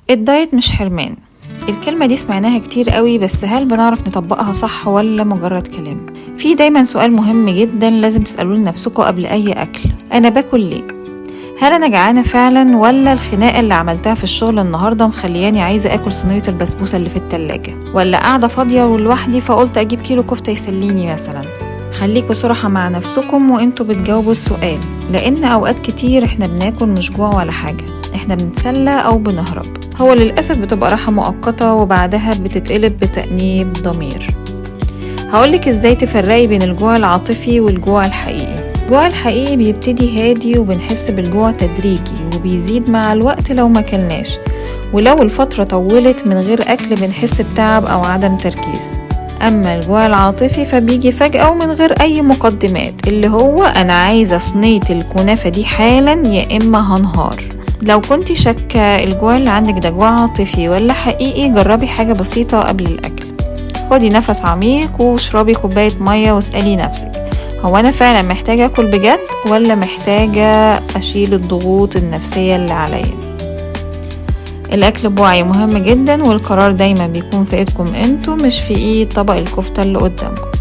الدايت مش حرمان. الكلمة دي سمعناها كتير قوي، بس هل بنعرف نطبقها صح ولا مجرد كلام؟ في دايما سؤال مهم جدا لازم تسألوه لنفسكم قبل أي أكل: أنا باكل ليه؟ هل أنا جعانة فعلا، ولا الخناقة اللي عملتها في الشغل النهاردة مخلياني عايزة أكل صينية البسبوسة اللي في التلاجة، ولا قاعدة فاضية ولوحدي فقلت أجيب كيلو كفتة يسليني مثلا؟ خليكوا صراحة مع نفسكم وانتوا بتجاوبوا السؤال، لأن أوقات كتير احنا بناكل مش جوع ولا حاجة، احنا بنتسلى أو بنهرب. هو للأسف بتبقى راحة مؤقتة وبعدها بتتقلب بتأنيب ضمير. هقولك ازاي تفرقي بين الجوع العاطفي والجوع الحقيقي. الجوع الحقيقي بيبتدي هادي وبنحس بالجوع تدريجي وبيزيد مع الوقت لو ما كلناش، ولو الفترة طولت من غير أكل بنحس بتعب أو عدم تركيز. أما الجوع العاطفي فبيجي فجأة ومن غير أي مقدمات، اللي هو أنا عايزة صينية الكنافة دي حالا يا إما هنهار. لو كنتي شاكة الجوع اللي عندك ده جوع عاطفي ولا حقيقي، جربي حاجة بسيطة قبل الأكل. خدي نفس عميق واشربي كوباية مية واسألي نفسك: هو أنا فعلا محتاجة أكل بجد، ولا محتاجة أشيل الضغوط النفسية اللي عليا؟ الأكل بوعي مهم جدا، والقرار دايما بيكون في ايدكم انتوا، مش في ايد طبق الكفتة اللي قدامكم.